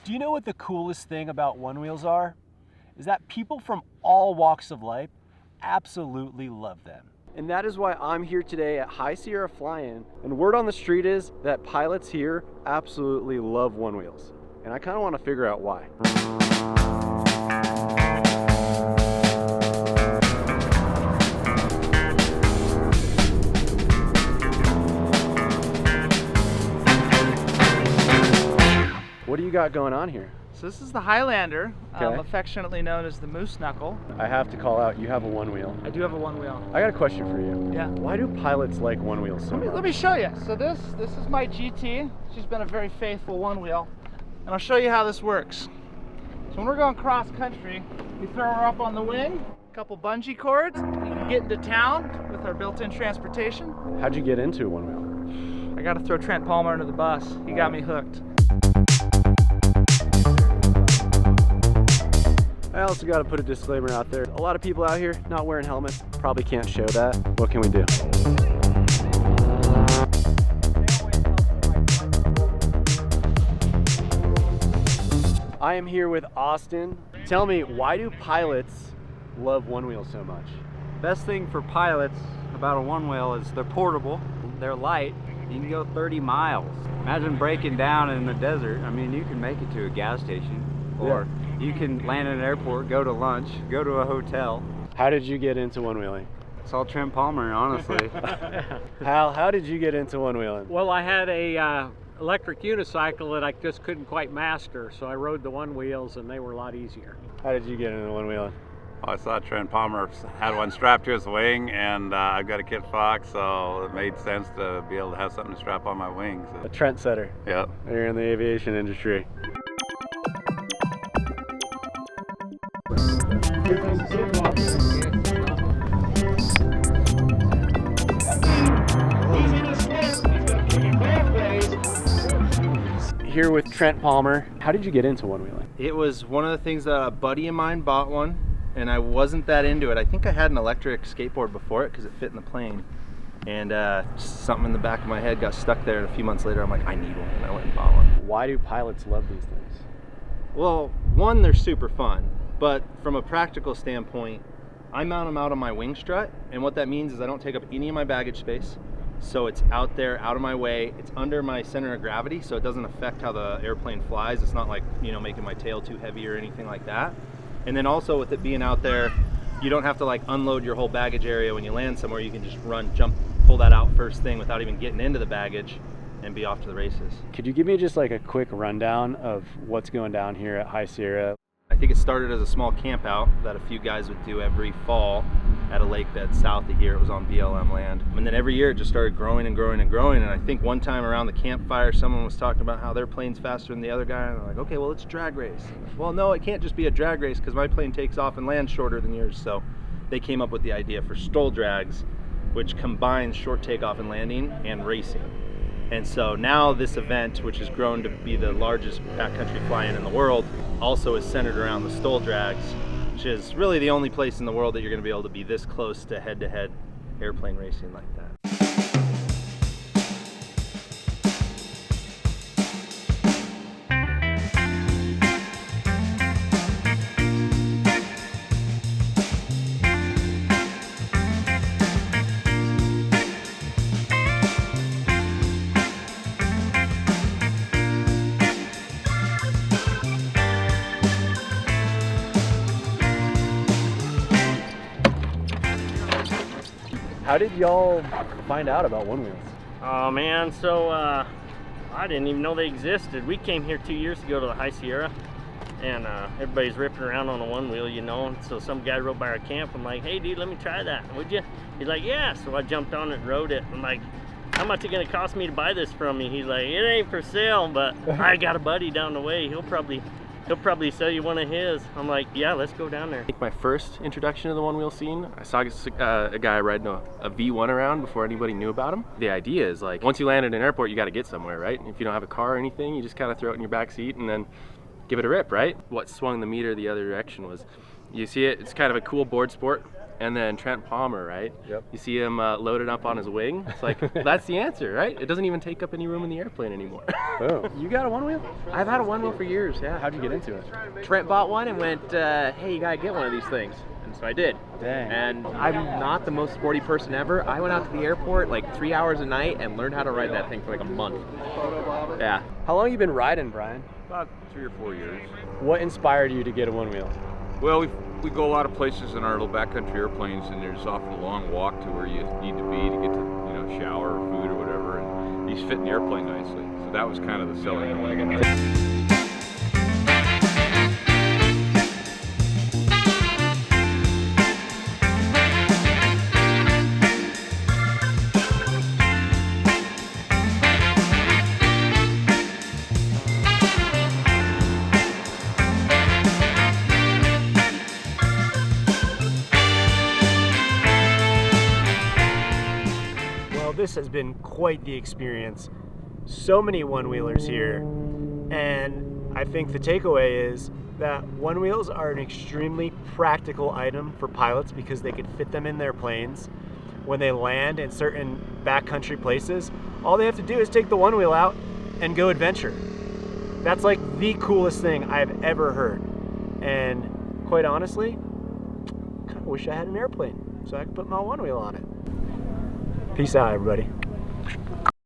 Do you know what the coolest thing about Onewheels are? Is that people from all walks of life absolutely love them. And that is why I'm here today at High Sierra Fly-In, and word on the street is that pilots here absolutely love Onewheels. And I kind of want to figure out why. What do you got going on here? So this is the Highlander, Okay. affectionately known as the Moose Knuckle. I have to call out, you have a Onewheel. I do have a Onewheel. I got a question for you. Yeah. Why do pilots like Onewheels so much? Let me show you. So this is my GT. She's been a very faithful Onewheel. And I'll show you how this works. So when we're going cross country, we throw her up on the wing, a couple bungee cords, you can get into town with our built-in transportation. How'd you get into Onewheel? I gotta throw Trent Palmer under the bus. He got me hooked. I also got to put a disclaimer out there. A lot of people out here not wearing helmets probably can't show that. What can we do? I am here with Austin. Tell me, why do pilots love Onewheel so much? Best thing for pilots about a Onewheel is they're portable, they're light, you can go 30 miles. Imagine breaking down in the desert. I mean, you can make it to a gas station, or you can land in an airport, go to lunch, go to a hotel. How did you get into Onewheeling? It's all Trent Palmer, honestly. Hal, how did you get into Onewheeling? Well, I had a electric unicycle that I just couldn't quite master, so I rode the Onewheels and they were a lot easier. How did you get into Onewheeling? I saw Trent Palmer had one strapped to his wing, and I've got a Kit Fox, so it made sense to be able to have something to strap on my wings. A Trent setter. Yep. You're in the aviation industry. Here with Trent Palmer. How did you get into Onewheeling? It was one of the things that a buddy of mine bought one, and I wasn't that into it. I think I had an electric skateboard before it because it fit in the plane, and just something in the back of my head got stuck there, and a few months later I'm like, I need one, and I went and bought one. Why do pilots love these things? Well, one, they're super fun, but from a practical standpoint, I mount them out on my wing strut, and what that means is I don't take up any of my baggage space. So it's out there, out of my way. It's under my center of gravity, so it doesn't affect how the airplane flies. It's not like, you know, making my tail too heavy or anything like that. And then also with it being out there, you don't have to like unload your whole baggage area when you land somewhere. You can just run, jump, pull that out first thing without even getting into the baggage and be off to the races. Could you give me just like a quick rundown of what's going down here at High Sierra? I think it started as a small camp out that a few guys would do every fall at a lake bed south of here. It was on BLM land. And then every year it just started growing and growing and growing. And I think one time around the campfire, someone was talking about how their plane's faster than the other guy. And they're like, okay, well, it's a drag race. Well, no, it can't just be a drag race because my plane takes off and lands shorter than yours. So they came up with the idea for STOL drags, which combines short takeoff and landing and racing. And so now this event, which has grown to be the largest backcountry fly-in in the world, also is centered around the STOL drags, which is really the only place in the world that you're going to be able to be this close to head-to-head airplane racing like that. How did y'all find out about Onewheels? Oh man, so I didn't even know they existed. We came here 2 years ago to the High Sierra, and everybody's ripping around on a Onewheel, you know. And so some guy rode by our camp. I'm like, hey dude, let me try that, would you? He's like, yeah. So I jumped on it and rode it. I'm like, how much is it gonna cost me to buy this from you? He's like, it ain't for sale, but I got a buddy down the way. He'll probably sell you one of his. I'm like, yeah, let's go down there. I think my first introduction to the Onewheel scene, I saw a guy riding a V1 around before anybody knew about him. The idea is like, once you land at an airport, you got to get somewhere, right? If you don't have a car or anything, you just kind of throw it in your back seat and then give it a rip, right? What swung the meter the other direction was, you see it, it's kind of a cool board sport. And then Trent Palmer, right? Yep. You see him loaded up on his wing. It's like, that's the answer, right? It doesn't even take up any room in the airplane anymore. Oh, you got a one wheel? I've had a one wheel for years, yeah. How'd you get into it? Trent bought one and went, hey, you gotta get one of these things. And so I did. Dang. And I'm not the most sporty person ever. I went out to the airport like 3 hours a night and learned how to ride that thing for like a month. Yeah. How long have you been riding, Brian? About 3 or 4 years. What inspired you to get a one wheel? Well, we go a lot of places in our little backcountry airplanes, and there's often a long walk to where you need to be to get to, you know, shower or food or whatever, and these fit in the airplane nicely. So that was kind of the selling point. This has been quite the experience. So many one-wheelers here, and I think the takeaway is that one-wheels are an extremely practical item for pilots because they can fit them in their planes. When they land in certain backcountry places, all they have to do is take the one-wheel out and go adventure. That's like the coolest thing I've ever heard. And quite honestly, I kind of wish I had an airplane so I could put my one-wheel on it. Peace out, everybody.